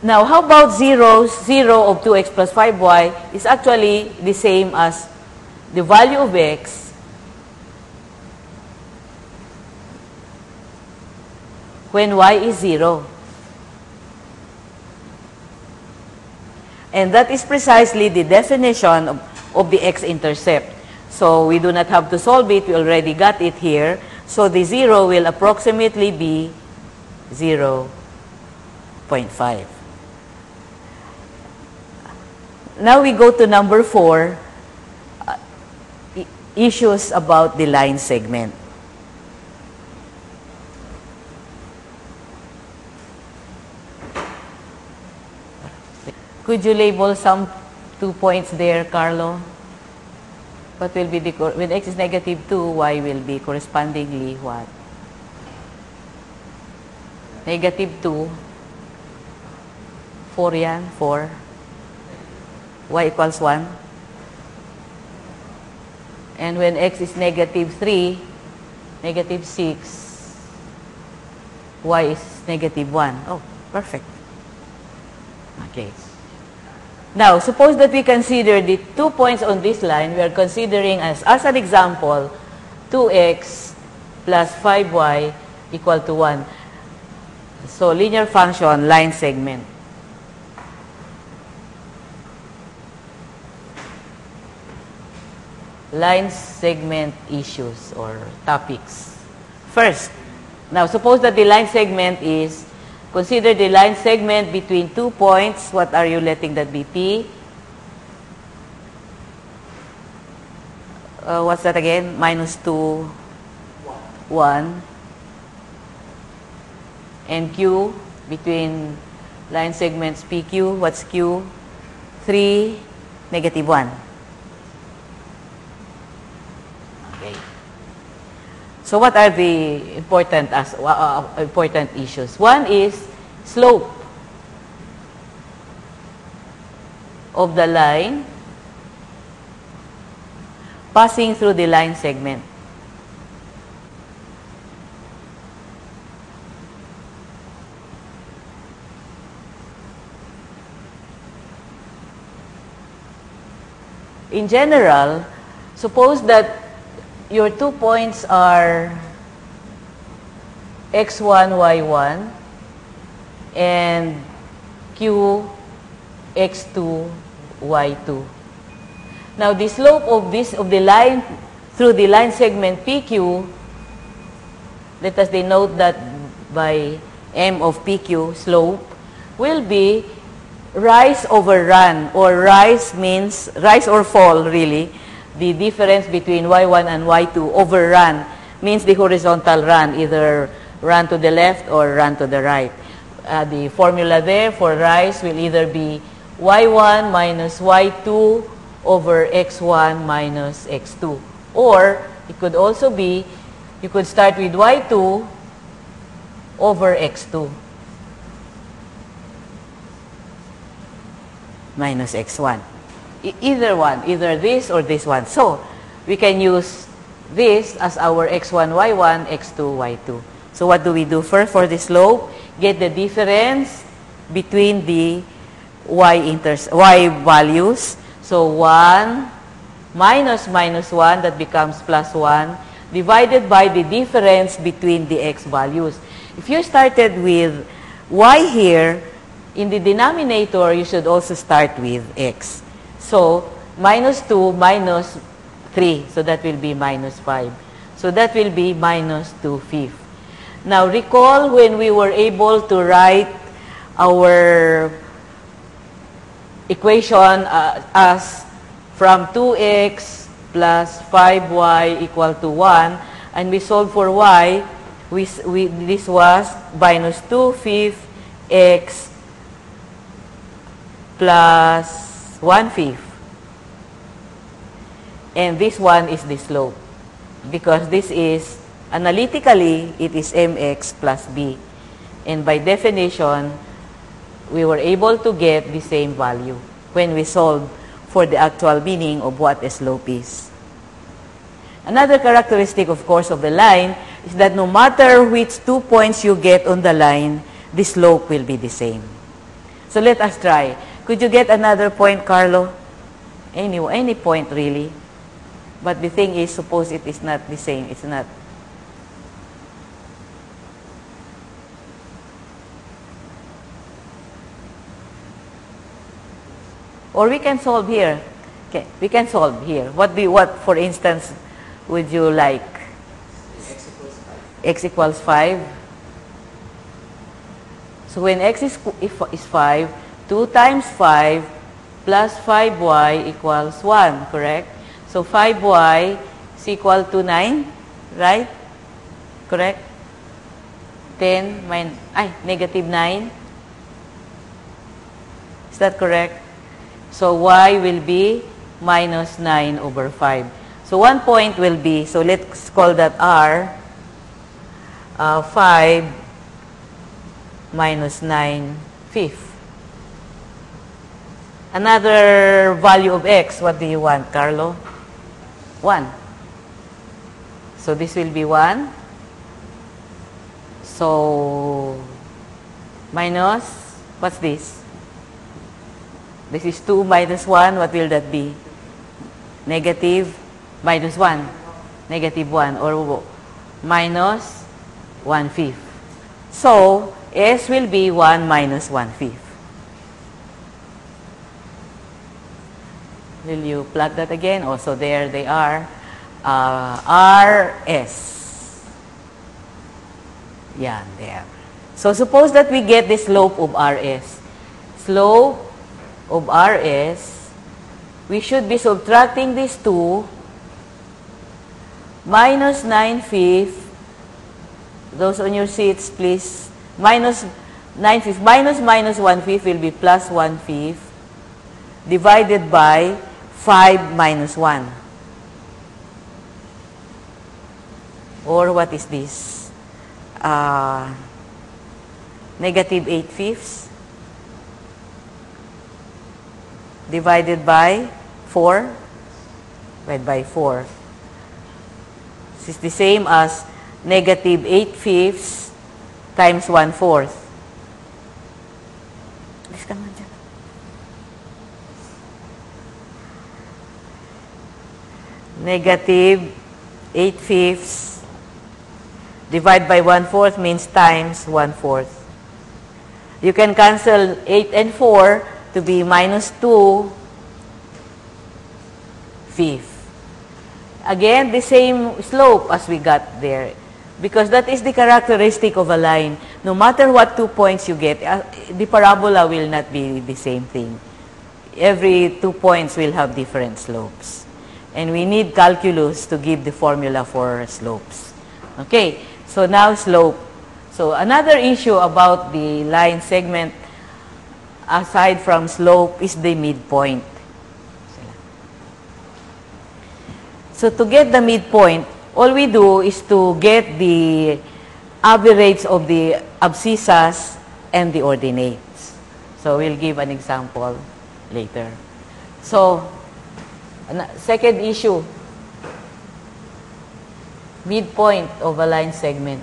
Now, how about 0? 0 of 2x plus 5y is actually the same as the value of x when y is 0. And that is precisely the definition of the x-intercept. So we do not have to solve it. We already got it here. So the 0 will approximately be 0.5. Now we go to number 4, issues about the line segment. Could you label some 2 points there, Carlo? What will be the, when x is negative 2, y will be correspondingly what? Negative 2. 4 yan, 4. Y equals 1. And when x is negative 3, negative 6, y is negative 1. Oh, perfect. Okay. Now, suppose that we consider the 2 points on this line. We are considering as an example, 2x plus 5y equal to 1. So, linear function, line segment. Line segment issues or topics. First, now suppose that the line segment is, consider the line segment between 2 points. What are you letting that be? P. What's that again? Minus 2, 1. And Q, between line segments PQ. What's Q? 3, negative 1. So what are the important issues? One is slope of the line passing through the line segment. In general, suppose that your 2 points are x1, y1, and q, x2, y2. Now, the slope of the line through the line segment PQ, let us denote that by m of PQ, slope, will be rise over run, or rise means rise or fall, really. The difference between y1 and y2 over run means the horizontal run, either run to the left or run to the right. The formula there for rise will either be y1 minus y2 over x1 minus x2. Or it could also be, you could start with y2 over x2 minus x1. Either one, either this or this one. So, we can use this as our x1, y1, x2, y2. So, what do we do first for the slope? Get the difference between the y values. So, 1 minus 1, that becomes plus 1, divided by the difference between the x values. If you started with y here, in the denominator, you should also start with x. So, minus 2 minus 3. So, that will be minus 5. So, that will be minus 2/5. Now, recall when we were able to write our equation as from 2x plus 5y equal to 1, and we solved for y, this was minus 2/5 x plus 1/5. And this one is the slope, because this is, analytically, it is mx plus b. And by definition, we were able to get the same value when we solved for the actual meaning of what a slope is. Another characteristic, of course, of the line is that no matter which 2 points you get on the line, the slope will be the same. So let us try. Could you get another point, Carlo? Any point really. But the thing is, suppose it is not the same. It's not. Or we can solve here. Okay, we can solve here. What, for instance, would you like? X equals 5. So when x is 5, 2 times 5 plus 5y equals 1, correct? So 5y is equal to 9, right? Correct? 10 minus, negative 9. Is that correct? So y will be minus 9 over 5. So 1 point will be, so let's call that r, 5 minus 9/5. Another value of x, what do you want, Carlo? 1. So this will be 1. So minus, what's this? This is 2 minus 1. What will that be? Negative minus 1. Negative 1 or minus 1/5. So S will be 1 minus 1/5. Will you plug that again? Also there they are. RS. Yeah, there. So suppose that we get the slope of RS. Slope of RS, we should be subtracting these two, minus 9/5. Those on your seats, please. Minus 9/5. Minus 1/5 will be plus 1/5 divided by 5 minus 1. Or what is this? Negative 8/5 divided by 4. Divided by 4. This is the same as negative 8/5 times 1/4. Negative 8/5 divided by 1/4 means times 1/4. You can cancel 8 and 4 to be minus 2/5. Again, the same slope as we got there. Because that is the characteristic of a line. No matter what 2 points you get, the parabola will not be the same thing. Every 2 points will have different slopes. And we need calculus to give the formula for slopes. Okay, so now slope. So another issue about the line segment, aside from slope, is the midpoint. So to get the midpoint, all we do is to get the average of the abscissas and the ordinates. So we'll give an example later. So second issue, midpoint of a line segment.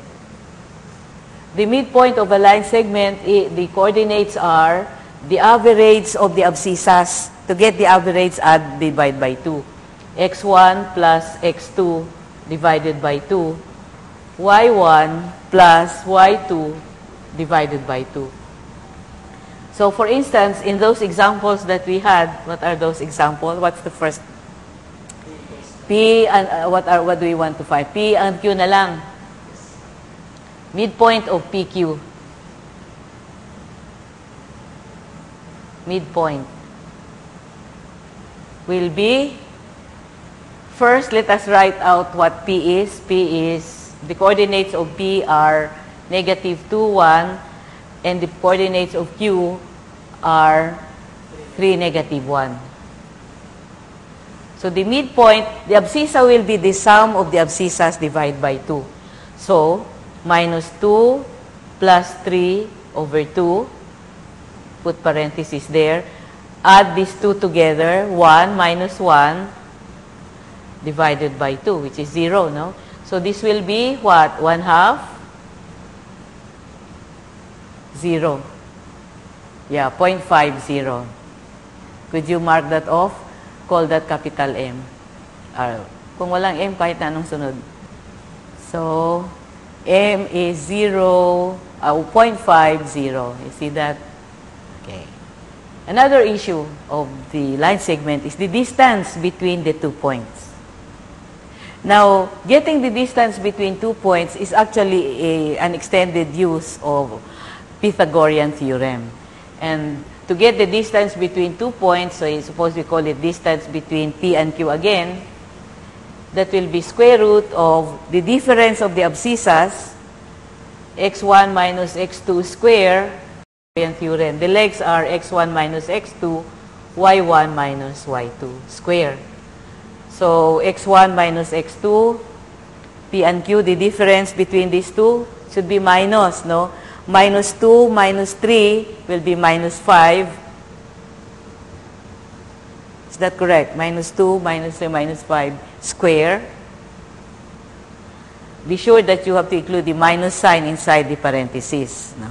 The midpoint of a line segment, the coordinates are the average of the abscissas. To get the average, divide by 2. x1 plus x2 divided by 2. y1 plus y2 divided by 2. So for instance, in those examples that we had, what are those examples? What's the first? P and what do we want to find? P and Q na lang. Midpoint of PQ. Midpoint will be, first let us write out what P is. P is, the coordinates of P are negative 2, 1, and the coordinates of Q are 3, negative 1. So the midpoint, the abscissa will be the sum of the abscissas divided by 2. So, minus 2 plus 3 over 2, put parentheses there, add these two together, 1 minus 1 divided by 2, which is 0, no? So this will be what? 1/2? 0. Yeah, 0.50. Could you mark that off? Call that capital M. Kung walang M, kahit na anong sunod. So, M is 0.50. You see that? Okay. Another issue of the line segment is the distance between the 2 points. Now, getting the distance between 2 points is actually an extended use of Pythagorean theorem. And to get the distance between 2 points, so suppose we call it distance between P and Q again, that will be square root of the difference of the abscissas, x1 minus x2 square, theorem. The legs are x1 minus x2, y1 minus y2 square. So, x1 minus x2, P and Q, the difference between these two should be minus, no? Minus 2 minus 3 will be minus 5. Is that correct? Minus 2 minus 3 minus 5 square. Be sure that you have to include the minus sign inside the parentheses. No?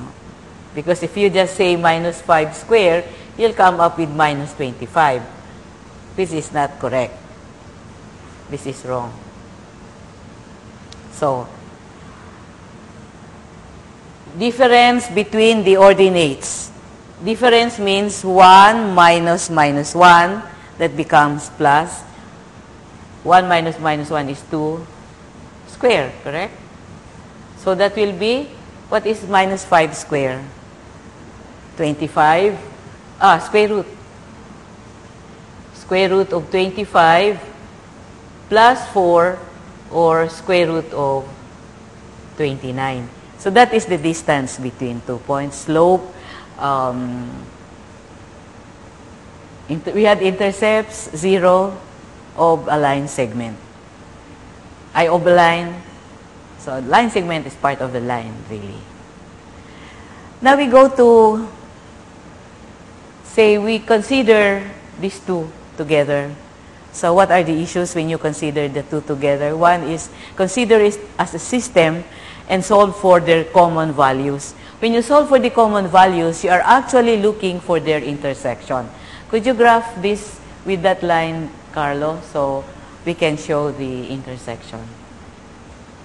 Because if you just say minus 5 square, you'll come up with minus 25. This is not correct. This is wrong. So, difference between the ordinates. Difference means 1 minus minus 1. That becomes plus. 1 minus minus 1 is 2 square, correct? So that will be, what is minus 5 square? 25. Square root. Square root of 25 plus 4 or square root of 29. So that is the distance between 2 points. Slope, we had intercepts, 0 of a line segment. Of a line. So line segment is part of the line, really. Now we go to, say we consider these two together. So what are the issues when you consider the two together? One is, consider it as a system and solve for their common values. When you solve for the common values, you are actually looking for their intersection. Could you graph this with that line, Carlo, so we can show the intersection?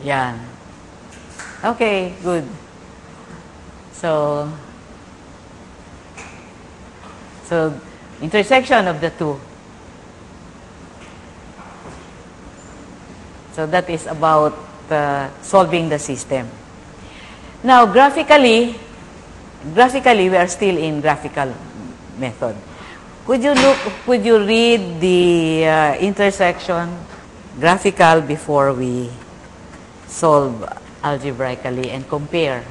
Yan. Okay, good. So intersection of the two. So that is about solving the system. Now, graphically, we are still in graphical method. Could you read the intersection graphical before we solve algebraically and compare?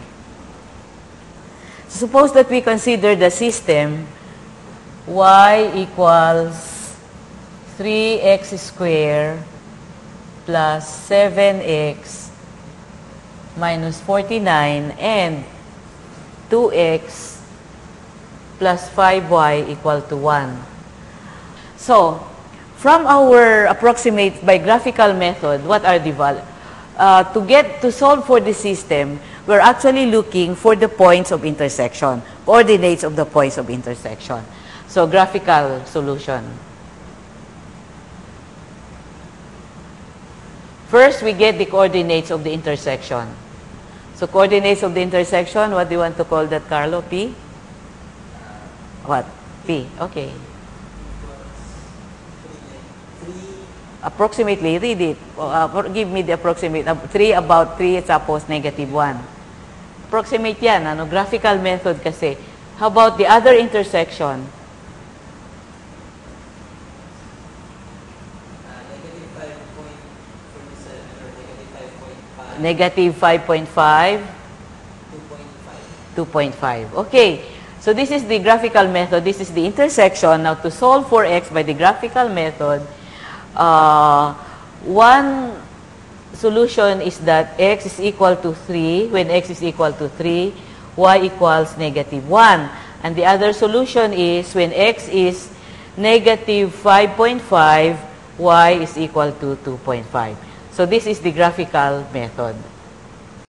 Suppose that we consider the system y equals 3x squared plus 7x minus 49 and 2x plus 5y equal to 1. So, from our approximate by graphical method, what are the values? To solve for the system, we're actually looking for the points of intersection, coordinates of the points of intersection. So, graphical solution. First, we get the coordinates of the intersection. So, coordinates of the intersection, what do you want to call that, Carlo? P? What? P. Okay. Approximately, read it. Give me the approximate. 3 about 3, tapos negative 1. Approximate yan. Ano? Graphical method kasi. How about the other intersection? Negative 5.5. 2.5. Okay. So this is the graphical method. This is the intersection. Now to solve for x by the graphical method, one solution is that x is equal to 3. When x is equal to 3, y equals negative 1. And the other solution is when x is negative 5.5, y is equal to 2.5. So this is the graphical method.